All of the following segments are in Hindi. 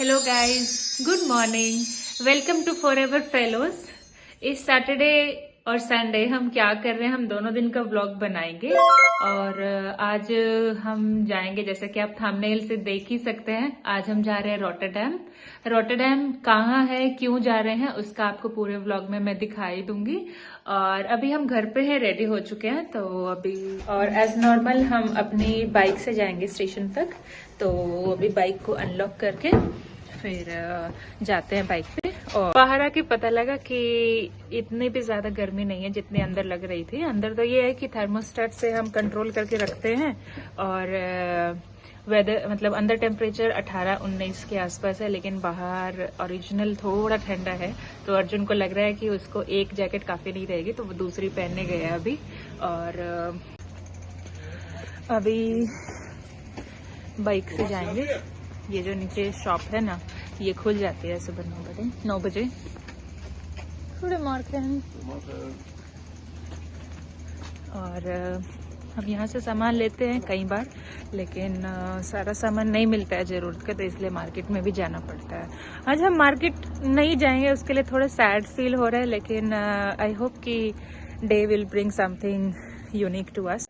Hello guys, good morning. Welcome to forever fellows. इस सैटरडे और संडे हम क्या कर रहे हैं, हम दोनों दिन का व्लॉग बनाएंगे। और आज हम जाएंगे, जैसा कि आप थंबनेल से देख ही सकते हैं, आज हम जा रहे हैं रॉटरडैम। रॉटरडैम कहाँ है, क्यों जा रहे हैं, उसका आपको पूरे व्लॉग में मैं दिखाई दूंगी। और अभी हम घर पे हैं, रेडी हो चुके हैं तो अभी, और एज नॉर्मल हम अपनी बाइक से जाएंगे स्टेशन तक। तो अभी बाइक को अनलॉक करके फिर जाते हैं बाइक पे। और बाहर आके पता लगा कि इतनी भी ज्यादा गर्मी नहीं है जितनी अंदर लग रही थी। अंदर तो ये है कि थर्मोस्टेट से हम कंट्रोल करके रखते हैं और वेदर मतलब अंदर टेम्परेचर 18-19 के आसपास है, लेकिन बाहर ओरिजिनल थोड़ा ठंडा है। तो अर्जुन को लग रहा है कि उसको एक जैकेट काफी नहीं रहेगी, तो वो दूसरी पहनने गए अभी। और अभी बाइक से जाएंगे। ये जो नीचे शॉप है ना, ये खुल जाती है सुबह 9 बजे। थोड़े मार्क हैं और हम यहाँ से सामान लेते हैं कई बार, लेकिन सारा सामान नहीं मिलता है जरूरत का, तो इसलिए मार्केट में भी जाना पड़ता है। आज हम मार्केट नहीं जाएंगे, उसके लिए थोड़ा सैड फील हो रहा है, लेकिन आई होप कि day will bring something unique to us.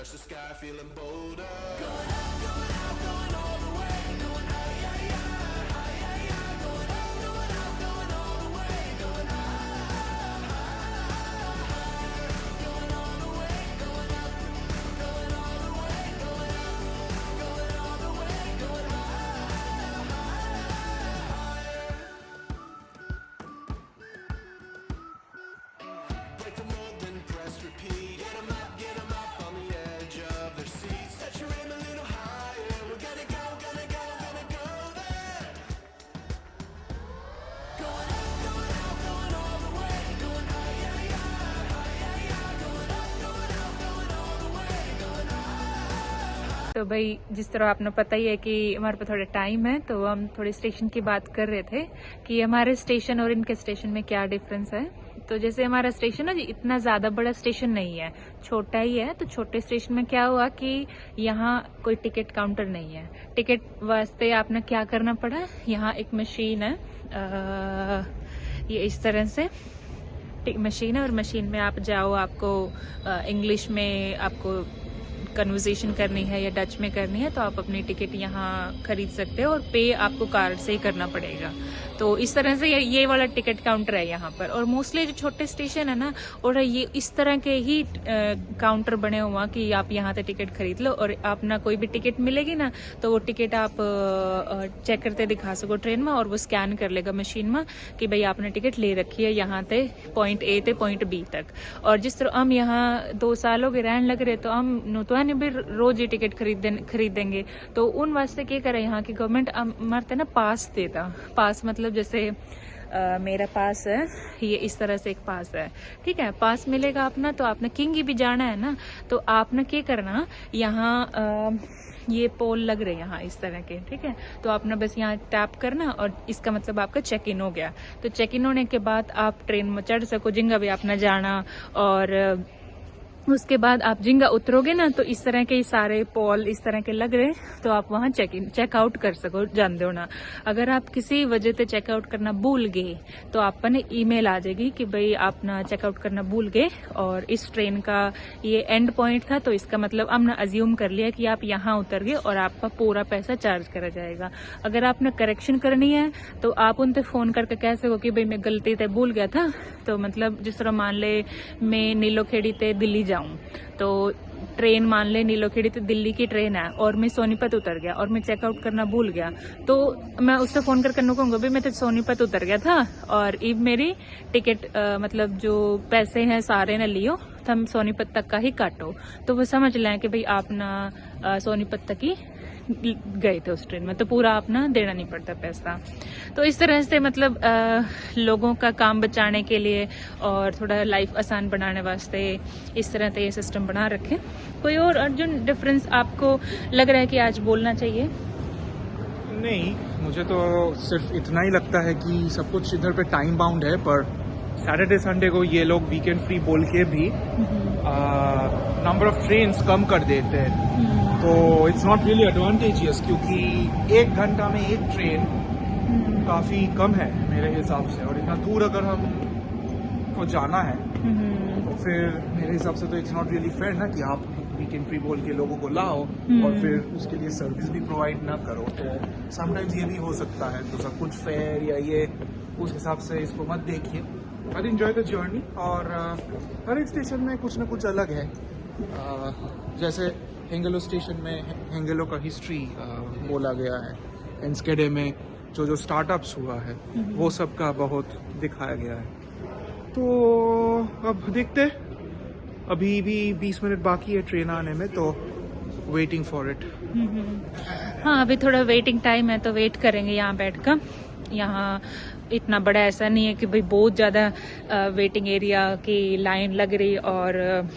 The sky, feeling bolder. Going up, going all the way. Going high, high, high, high, high. Going up, going all the way. Going high, going all the way. Going up, going all the way. Going up, going all the way. Going higher. Break the mold, then press repeat. Get 'em up, get 'em up on the edge of their seats. Set your aim a little higher. We're gonna go there. Going up, going all the way. Going high, high, high, high, high. Going up, going all the way. Going high. तो भाई, जिस तरह आपने पता ही है कि हमारे पास थोड़ा टाइम है, तो हम थोड़े स्टेशन की बात कर रहे थे कि हमारे स्टेशन और इनके स्टेशन में क्या डिफरेंस है। तो जैसे हमारा स्टेशन है, इतना ज्यादा बड़ा स्टेशन नहीं है, छोटा ही है। तो छोटे स्टेशन में क्या हुआ कि यहाँ कोई टिकट काउंटर नहीं है। टिकट वास्ते आपने क्या करना पड़ा, यहाँ एक मशीन है, ये इस तरह से मशीन है, और मशीन में आप जाओ, आपको इंग्लिश में आपको कन्वर्सेशन करनी है या डच में करनी है, तो आप अपनी टिकट यहाँ खरीद सकते हो, और पे आपको कार्ड से ही करना पड़ेगा। तो इस तरह से ये वाला टिकट काउंटर है यहाँ पर। और मोस्टली जो छोटे स्टेशन है ना, और ये इस तरह के ही काउंटर बने हुआ कि आप यहाँ से टिकट खरीद लो, और अपना कोई भी टिकट मिलेगी ना, तो वो टिकट आप चेक करते दिखा सको ट्रेन में, और वो स्कैन कर लेगा मशीन में कि भाई आपने टिकट ले रखी है यहाँ से पॉइंट ए से पॉइंट बी तक। और जिस तरह हम यहाँ 2 साल हो गए रहने लग रहे, तो हम तो भी रोज ये टिकट खरीदेंगे। तो उन वास्ते क्या करे, यहाँ की गवर्नमेंट हमारे ना पास देता। पास मतलब जैसे मेरा पास है, ये इस तरह से एक पास है, ठीक है। पास मिलेगा अपना, तो आपने किंगी भी जाना है ना, तो आपने क्या करना, यहाँ ये पोल लग रहे हैं यहाँ इस तरह के, ठीक है। तो आपने बस यहाँ टैप करना, और इसका मतलब आपका चेक इन हो गया। तो चेक इन होने के बाद आप ट्रेन में चढ़ सको, जिंगा भी आपने जाना। और उसके बाद आप जिंगा उतरोगे ना, तो इस तरह के सारे पोल इस तरह के लग रहे, तो आप वहाँ चेकआउट कर सको, जानते हो ना। अगर आप किसी वजह से चेकआउट करना भूल गए, तो आप ने ईमेल आ जाएगी कि भाई आप ना चेकआउट करना भूल गए, और इस ट्रेन का ये एंड पॉइंट था, तो इसका मतलब हमने अज्यूम कर लिया कि आप यहाँ उतर गए, और आपका पूरा पैसा चार्ज करा जाएगा। अगर आपने करेक्शन करनी है, तो आप उनसे फोन करके कह सको कि भाई मैं गलती से भूल गया था। तो मतलब जिस तरह मान ले मैं नीलोखेड़ी से दिल्ली जाऊं, तो ट्रेन मान ले नीलोखेड़ी से दिल्ली की ट्रेन है, और मैं सोनीपत उतर गया, और मैं चेकआउट करना भूल गया, तो मैं उससे फोन करके कहूंगा भाई मैं तो सोनीपत उतर गया था, और अब मेरी टिकट मतलब जो पैसे हैं सारे ने लियो, तो हम सोनीपत तक का ही काटो। तो वो समझ लें कि भाई आप ना सोनीपत तक ही गए थे उस ट्रेन में, तो पूरा अपना देना नहीं पड़ता पैसा। तो इस तरह से मतलब लोगों का काम बचाने के लिए और थोड़ा लाइफ आसान बनाने वास्ते इस तरह का ये सिस्टम बना रखे। कोई और अर्जुन डिफरेंस आपको लग रहा है कि आज बोलना चाहिए? नहीं, मुझे तो सिर्फ इतना ही लगता है कि सब कुछ इधर पे टाइम बाउंड है, पर सैटरडे संडे को ये लोग वीकेंड फ्री बोल के भी नंबर ऑफ ट्रेन्स कम कर देते हैं। तो इट्स नॉट रियली एडवांटेजियस, क्योंकि 1 घंटा में 1 ट्रेन काफ़ी कम है मेरे हिसाब से, और इतना दूर अगर हम को जाना है तो फिर मेरे हिसाब से तो इट्स नॉट रियली फेयर ना कि आप वीकेंड फ्री बोल के लोगों को लाओ और फिर उसके लिए सर्विस भी प्रोवाइड ना करो। तो समटाइम्स ये भी हो सकता है, तो सब कुछ फेयर या ये उस हिसाब से इसको मत देखिए, बट एंजॉय द जर्नी। और हर एक स्टेशन में कुछ ना कुछ अलग है। जैसे हेंगेलो स्टेशन में हेंगेलो का हिस्ट्री बोला गया है, एंस्केडे में जो स्टार्टअप्स हुआ है वो सब का बहुत दिखाया गया है। तो अब देखते, अभी भी 20 मिनट बाकी है ट्रेन आने में, तो वेटिंग फॉर इट। हाँ, अभी थोड़ा वेटिंग टाइम है, तो वेट करेंगे यहाँ बैठकर। यहाँ इतना बड़ा ऐसा नहीं है कि भाई बहुत ज़्यादा वेटिंग एरिया की लाइन लग रही और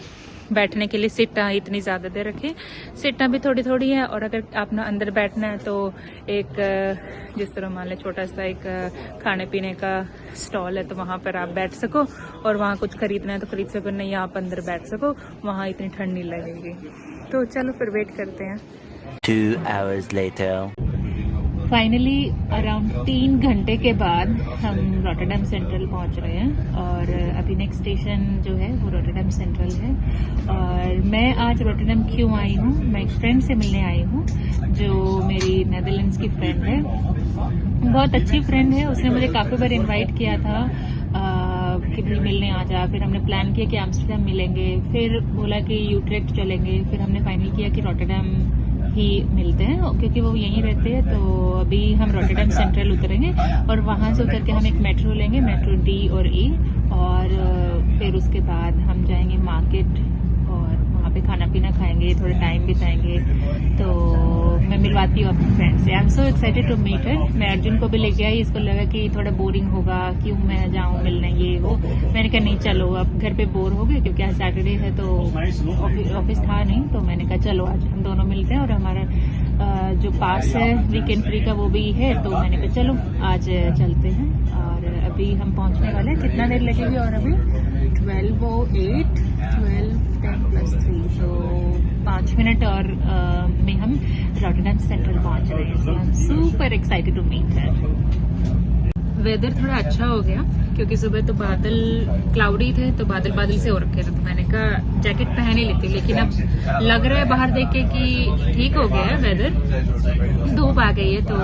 बैठने के लिए सीटां इतनी ज़्यादा दे रखी। सीटां भी थोड़ी थोड़ी है, और अगर आपने अंदर बैठना है तो एक जिस तरह मान लें छोटा सा एक खाने पीने का स्टॉल है, तो वहाँ पर आप बैठ सको, और वहाँ कुछ खरीदना है तो खरीद सको, नहीं आप अंदर बैठ सको, वहाँ इतनी ठंड नहीं लगेगी। तो चलो फिर वेट करते हैं। 2 hours later. फाइनली अराउंड 3 घंटे के बाद हम रॉटरडैम सेंट्रल पहुंच रहे हैं, और अभी नेक्स्ट स्टेशन जो है वो रॉटरडैम सेंट्रल है। और मैं आज रॉटरडैम क्यों आई हूँ, मैं एक फ्रेंड से मिलने आई हूँ जो मेरी नेदरलैंड्स की फ्रेंड है, बहुत अच्छी फ्रेंड है। उसने मुझे काफ़ी बार इनवाइट किया था कि भाई मिलने आ जा। फिर हमने प्लान किया कि एम्स्टर्डम मिलेंगे, फिर बोला कि यूट्रेक्ट चलेंगे, फिर हमने फाइनल किया कि रॉटरडैम ही मिलते हैं क्योंकि वो यहीं रहते हैं। तो अभी हम रॉटरडैम सेंट्रल उतरेंगे और वहाँ से उतर के हम एक मेट्रो लेंगे, मेट्रो D और E, और फिर उसके बाद हम जाएंगे मार्केट और वहाँ पे खाना पीना खाएंगे, थोड़ा टाइम बिताएंगे। तो मैं मिलवाती हूँ अपनी फ्रेंड से। I am so excited to meet her. मैं अर्जुन को भी लेके आई, इसको लगा कि थोड़ा बोरिंग होगा, क्यों मैं जाऊँ मिलने ये वो। मैंने कहा नहीं चलो, अब घर पे बोर हो गए क्योंकि आज सैटरडे है तो ऑफिस था नहीं, तो मैंने कहा चलो आज हम दोनों मिलते हैं। और हमारा जो पास है वीकेंड फ्री का वो भी है, तो मैंने कहा चलो आज चलते हैं। और अभी हम पहुंचने वाले हैं, कितना देर लगेगी, और अभी 12:08 12:10+3, तो 5 मिनट और में हम रॉटरडैम सेंट्रल पहुंच रहे हैं। So I am super excited to meet her. Weather थोड़ा अच्छा हो गया क्योंकि सुबह तो बादल क्लाउडी थे, तो बादल से हो रखे थे, तो मैंने कहा जैकेट पहन ही लेती, लेकिन अब लग रहा है बाहर देख के कि ठीक हो गया है वेदर, धूप आ गई है, तो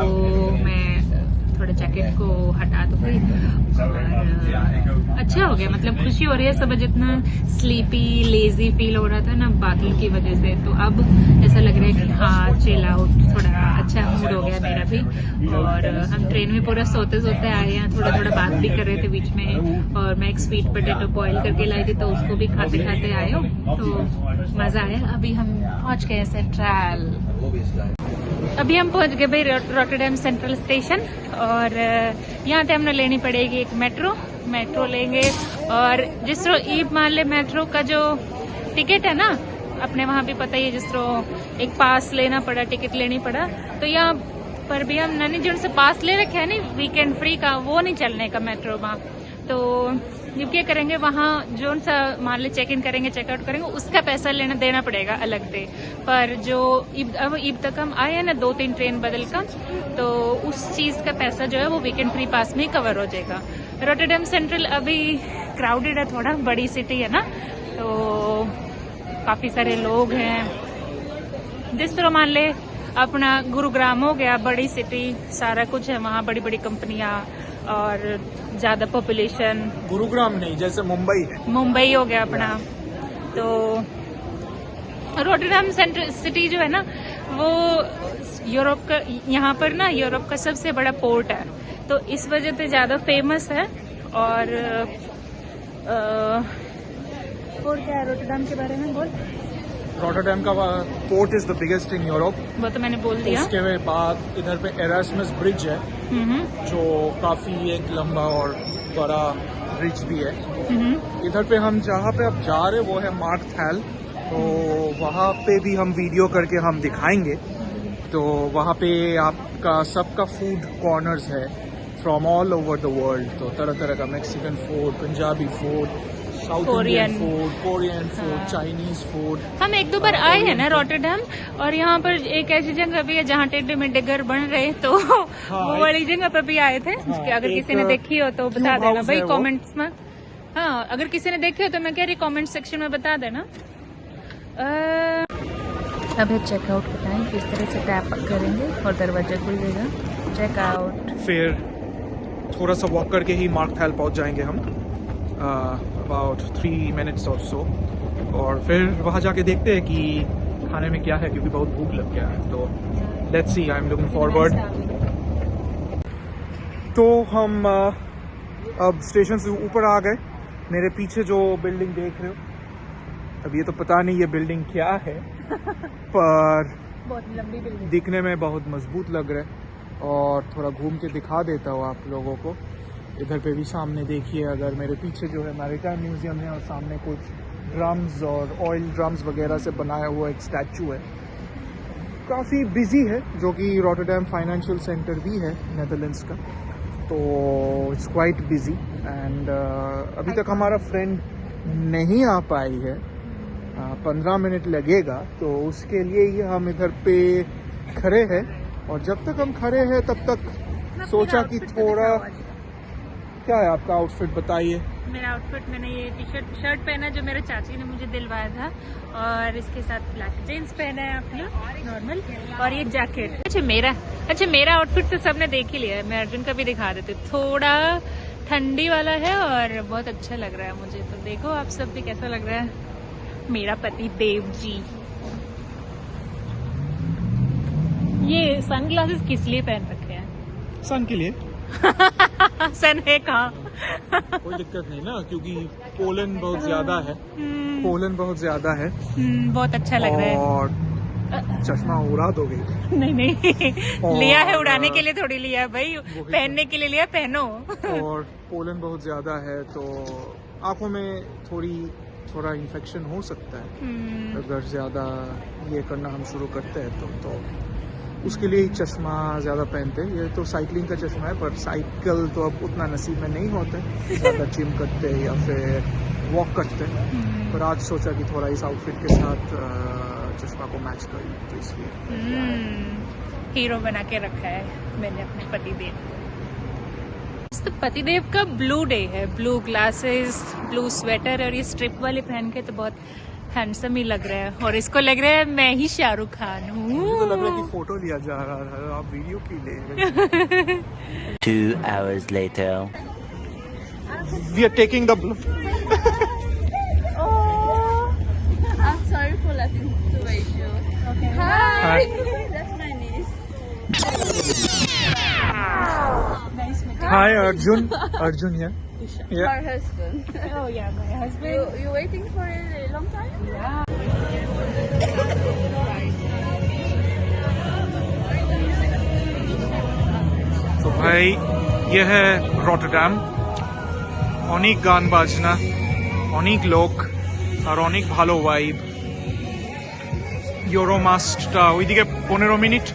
मैं थोड़ा जैकेट को हटा दूंगी। और अच्छा हो गया, मतलब खुशी हो रही है। सब जितना स्लीपी लेजी फील हो रहा था ना बादल की वजह से, तो अब ऐसा लग रहा है कि हाँ चिल आउट, थोड़ा अच्छा मूड हो गया मेरा भी। और हम ट्रेन में पूरा सोते सोते आए हैं, थोड़ा थोड़ा बात भी कर रहे थे बीच में, और मैं एक स्वीट पोटैटो बॉईल करके लाई थी, तो उसको भी खाते खाते आए हो, तो मजा आया। अभी हम पहुंच गए सेंट्रल, अभी हम पहुंच गए भाई रॉटरडैम सेंट्रल स्टेशन, और यहाँ से हमने लेनी पड़ेगी एक मेट्रो लेंगे। और जिस तरह ईब मान ले मेट्रो का जो टिकट है ना, अपने वहाँ भी पता ही है, जिस तरह एक पास लेना पड़ा, टिकट लेनी पड़ा, तो यहाँ पर भी हम नैनी जो से पास ले रखे है ना वीकेंड फ्री का, वो नहीं चलने का मेट्रो वहाँ। तो ये क्या करेंगे, वहाँ जो सा मान ले चेक इन करेंगे चेकआउट करेंगे, उसका पैसा देना पड़ेगा अलग से। पर जो अब ईब तक हम आए हैं ना 2-3 ट्रेन बदल का, तो उस चीज का पैसा जो है वो वीकेंड फ्री पास में ही कवर हो जाएगा। रॉटरडैम सेंट्रल अभी क्राउडेड है, थोड़ा बड़ी सिटी है ना, तो काफी सारे लोग हैं। जिस तरह मान ले अपना गुरुग्राम हो गया, बड़ी सिटी, सारा कुछ है वहाँ, बड़ी बड़ी कंपनियां और ज्यादा पॉपुलेशन। गुरुग्राम नहीं, जैसे मुंबई हो गया अपना। तो रॉटरडैम सेंट्रल सिटी जो है ना, वो यूरोप का, यहाँ पर ना यूरोप का सबसे बड़ा पोर्ट है, तो इस वजह से ज्यादा फेमस है। और क्या है रॉटरडैम के बारे में बोल? रॉटरडैम का port is the biggest in Europe. वो तो मैंने बोल दिया। उसके बाद इधर पे एरास्मस ब्रिज है जो काफी एक लंबा और बड़ा ब्रिज भी है। इधर पे हम जहाँ पे अब जा रहे वो है मार्क थैल, तो वहाँ पे भी हम वीडियो करके हम दिखाएंगे। तो वहाँ पे आपका सबका फूड कॉर्नर्स है from all over the world, तो तरह तरह का Mexican food, Punjabi food, south Indian food, Korean food, Chinese food. हम एक दो बार आए हैं ना रॉटरडैम, और यहाँ पर एक ऐसी जगह भी है जहाँ टेढ़े मेढ़े घर बन रहे, तो वो वाली जगह पर भी आए थे। अगर किसी ने देखी हो तो बता देना भाई कमेंट्स में। हाँ, अगर किसी ने देखी हो तो मैं कह रही कमेंट सेक्शन में बता देना। अब है चेकआउट का टाइम, इस तरह से टैप करेंगे और दरवाजा खुल जाएगा। चेकआउट। फिर थोड़ा सा वॉक करके ही मार्क थैल पहुँच जाएंगे हम, अबाउट 3 minutes और सो, और फिर वहाँ जाके देखते हैं कि खाने में क्या है, क्योंकि बहुत भूख लग गया है। तो let's see, I am looking forward. तो हम अब स्टेशन से ऊपर आ गए। मेरे पीछे जो बिल्डिंग देख रहे हो, अब ये तो पता नहीं ये बिल्डिंग क्या है पर बहुत लंबी बिल्डिंग, दिखने में बहुत मजबूत लग रहा है। और थोड़ा घूम के दिखा देता हूँ आप लोगों को। इधर पे भी सामने देखिए, अगर मेरे पीछे जो है मैरीटाइम म्यूजियम है, और सामने कुछ ड्रम्स और ऑयल ड्रम्स वगैरह से बनाया हुआ एक स्टैचू है। काफ़ी बिजी है, जो कि रॉटरडैम फाइनेंशियल सेंटर भी है नेदरलैंड्स का, तो इट्स क्वाइट बिजी। एंड अभी तक हमारा फ्रेंड नहीं आ पाई है, 15 मिनट लगेगा, तो उसके लिए ही हम इधर पे खड़े हैं। और जब तक हम खड़े हैं तब तक सोचा कि थोड़ा, क्या है आपका आउटफिट बताइए। मेरा आउटफिट, मैंने ये शर्ट पहना जो मेरे चाची ने मुझे दिलवाया था, और इसके साथ ब्लैक जीन्स पहना है आपने नॉर्मल, और ये जैकेट। अच्छा मेरा आउटफिट तो सबने देख ही लिया है, मैं अर्जुन का भी दिखा देती हूँ। थोड़ा ठंडी वाला है और बहुत अच्छा लग रहा है मुझे, तो देखो आप सब भी कैसा लग रहा है मेरा पति देव जी। ये सनग्लासेस किस लिए पहन रखे हैं? सन के लिए। सन है कहाँ? कोई दिक्कत नहीं ना, क्योंकि पोलन बहुत ज्यादा है। पोलन बहुत ज्यादा है। बहुत अच्छा लग रहा है। और चश्मा उड़ा दोगे? नहीं लिया है उड़ाने के लिए थोड़ी लिया है भाई, पहनने के लिए लिया, पहनो। और पोलन बहुत ज्यादा है तो आंखों में थोड़ा इन्फेक्शन हो सकता है अगर ज्यादा ये करना हम शुरू करते हैं तो उसके लिए ही चश्मा ज्यादा पहनते हैं। ये तो साइकिलिंग का चश्मा है, पर साइकिल तो अब उतना नसीब में नहीं होता है, ज्यादा जिम करते हैं या फिर वॉक करते हैं। पर आज सोचा कि थोड़ा इस आउटफिट के साथ चश्मा को मैच कर, तो इसलिए हीरो बना के रखा है मैंने अपने पतिदेव को। तो पतिदेव का ब्लू डे है, ब्लू ग्लासेस, ब्लू स्वेटर, और ये स्ट्रिप वाले पहन के तो बहुत हैंडसम ही लग रहा है, और इसको लग रहा है मैं ही शाहरुख खान हूँ। मुझे तो लग रहा है कि फोटो लिया जा रहा है, आप वीडियो की ले रहे। 2 hours later. We are taking the I'm sorry for letting to wait you. Okay. Hi. That's my niece. Nice meeting Hi Arjun here. Yeah. Our husband. you. Oh yeah, my husband. You waiting for a long time? Yeah. तो भाई ये है রটরড্যাম, অনেক গান বাজনা, অনেক লোক আর অনেক ভালো ভাইব। ইউরোমাস্টটা ওইদিকে 15 minute,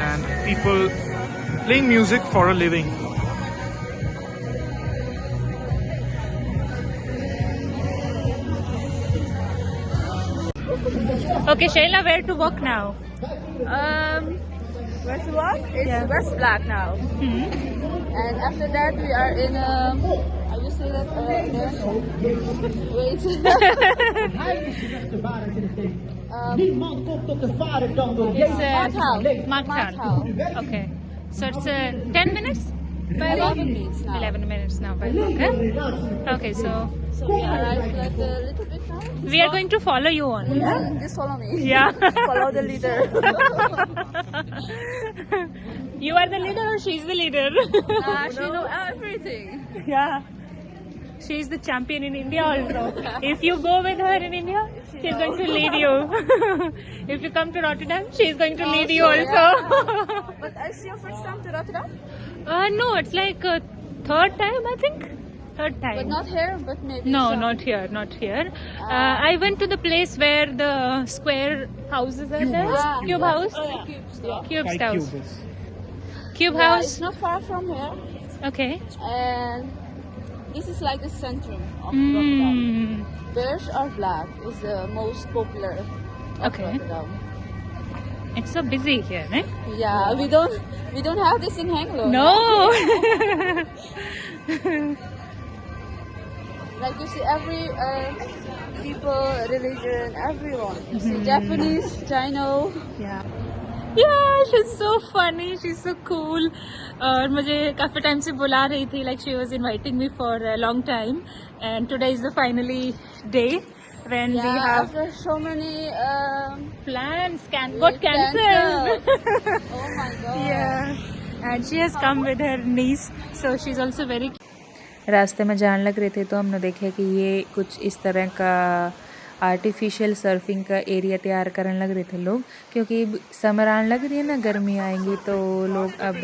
and people playing music for a living. Okay, Shayla, where to walk now? Where's the walk? It's Yeah. West Black now. And after that we are in I just say that there. Wait. It's Marktown. Marktown. Okay, so it's 10 minutes? By 11 minutes now. 11 minutes now by walk, huh? Okay, so So we arrived like a little bit now. we are going to follow you on. Just follow me. Yeah. Follow the leader. You are the leader or she's the leader? She know everything. Yeah. she is the champion in India also. If you go with her in India, she is going to lead you. If you come to Rotterdam, she is going to lead you also. But is your first time to Rotterdam? No, it's like third time, I think. Third time. But not here, but maybe. No, some. not here, not here. I went to the place where the square houses are there. Ah, Cube yeah. House. Oh, yeah. Cubes, yeah. Cube Five House. cubes. Cube Yeah, House. it's not far from here, Okay. and this is like the centrum of Rotterdam. Mm. Beige or black is the most popular of Okay. Rotterdam. It's so busy here, eh? Yeah, we don't have this in Hengelo. No. Like you see every people, religion, everyone. You see Japanese, Chino. Yeah. Yeah, she's so funny. She's so cool. और मुझे काफी टाइम से बुला रही थी. Like she was inviting me for a long time, and today is the finally day when we Yeah, have after so many plans got cancelled. Oh my god. Yeah, and she has come with her niece, so she's also very. रास्ते में जाने लग रहे थे तो हमने देखा कि ये कुछ इस तरह का आर्टिफिशियल सर्फिंग का एरिया तैयार करने लग रहे थे लोग, क्योंकि समर आने लग रही है ना, गर्मी आएंगी तो लोग अब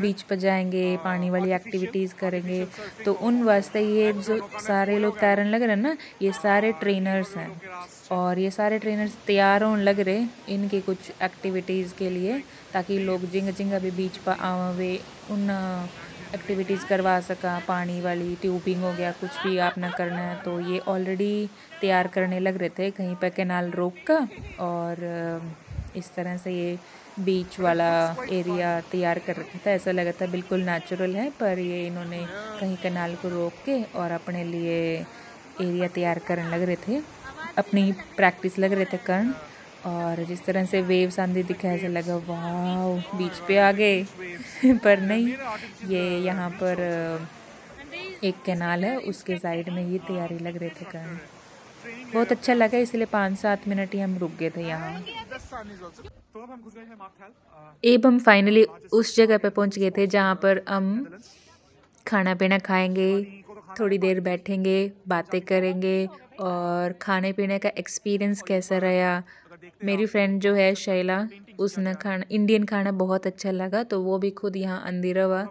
बीच पर जाएंगे, पानी वाली एक्टिविटीज़ करेंगे, तो उन वास्ते ये जो सारे लोग तैरने लग रहे हैं ना, ये सारे ट्रेनर्स हैं, और ये सारे ट्रेनर्स तैयार होने लग रहे इनकी कुछ एक्टिविटीज़ के लिए, ताकि लोग जिंग जिंग अभी बीच पर आवे उन एक्टिविटीज़ करवा सका, पानी वाली ट्यूबिंग हो गया, कुछ भी आपने करना है तो ये ऑलरेडी तैयार करने लग रहे थे कहीं पर कैनाल रोक का, और इस तरह से ये बीच वाला एरिया तैयार कर रखा था। ऐसा लगा था बिल्कुल नेचुरल है, पर ये इन्होंने कहीं कैनाल को रोक के और अपने लिए एरिया तैयार करने लग रहे थे, अपनी प्रैक्टिस लग रहे थे करन। और जिस तरह से वेव्स आंधी दिखा ऐसा लगा वाह बीच पे आ गए पर नहीं, ये यहाँ पर एक कैनाल है, उसके साइड में ये तैयारी लग रहे थे करन। बहुत अच्छा लगा, इसलिए 5-7 मिनट ही हम रुक गए थे यहाँ। अब हम फाइनली उस जगह पे पहुँच गए थे जहाँ पर हम खाना पीना खाएंगे, थोड़ी देर बैठेंगे, बातें करेंगे और खाने पीने का एक्सपीरियंस कैसा रहा। मेरी फ्रेंड जो है शैला, उसने इंडियन खाना बहुत अच्छा लगा, तो वो भी खुद यहाँ अंदर हुआ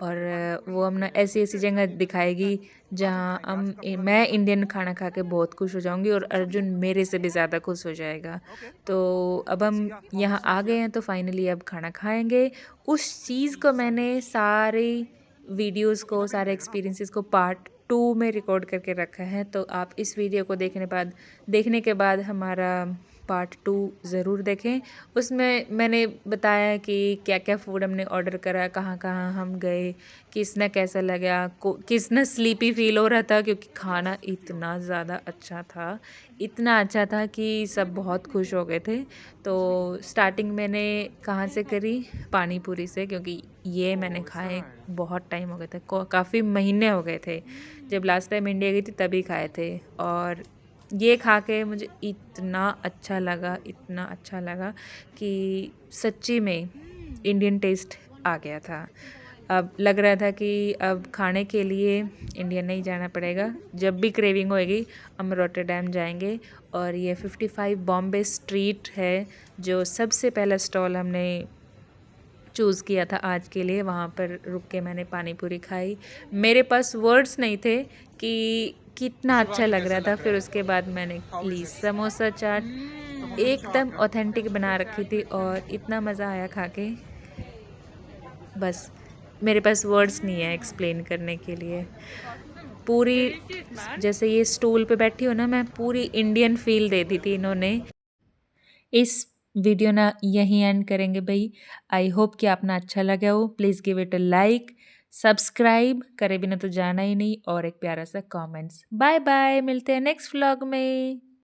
और वो हमने ऐसी ऐसी जगह दिखाएगी जहाँ मैं इंडियन खाना खा के बहुत खुश हो जाऊँगी और अर्जुन मेरे से भी ज़्यादा खुश हो जाएगा। तो अब हम यहाँ आ गए हैं तो फाइनली अब खाना खाएंगे। उस चीज़ को मैंने सारी वीडियोज़ को, सारे एक्सपीरियंसेस को पार्ट 2 में रिकॉर्ड करके रखा है, तो आप इस वीडियो को देखने के बाद हमारा पार्ट 2 ज़रूर देखें। उसमें मैंने बताया कि क्या क्या फूड हमने ऑर्डर करा, कहाँ कहाँ हम गए, किसने कैसा लगा, किसने स्लीपी फील हो रहा था, क्योंकि खाना इतना ज़्यादा अच्छा था, इतना अच्छा था कि सब बहुत खुश हो गए थे। तो स्टार्टिंग मैंने कहाँ से करी, पानी पूरी से, क्योंकि ये मैंने खाए बहुत टाइम हो गए थे, काफ़ी महीने हो गए थे, जब लास्ट टाइम इंडिया गई थी तभी खाए थे। और ये खा के मुझे इतना अच्छा लगा कि सच्ची में इंडियन टेस्ट आ गया था। अब लग रहा था कि अब खाने के लिए इंडिया नहीं जाना पड़ेगा, जब भी क्रेविंग होएगी हम रॉटरडैम जाएंगे। और ये 55 बॉम्बे स्ट्रीट है जो सबसे पहला स्टॉल हमने चूज़ किया था आज के लिए, वहाँ पर रुक के मैंने पानी पूरी खाई। मेरे पास वर्ड्स नहीं थे कि कितना अच्छा लग रहा था। फिर उसके बाद मैंने ली समोसा चाट, एकदम ऑथेंटिक बना रखी थी और इतना मज़ा आया खा के, बस मेरे पास वर्ड्स नहीं है एक्सप्लेन करने के लिए। पूरी जैसे ये स्टूल पे बैठी हो ना, मैं पूरी इंडियन फील दे दी थी इन्होंने। इस वीडियो ना यहीं एंड करेंगे भाई। आई होप कि आपने अच्छा लगा हो। Please give it a like, subscribe करे बिना तो जाना ही नहीं, और एक प्यारा सा कमेंट्स। बाय बाय, मिलते हैं नेक्स्ट व्लॉग में।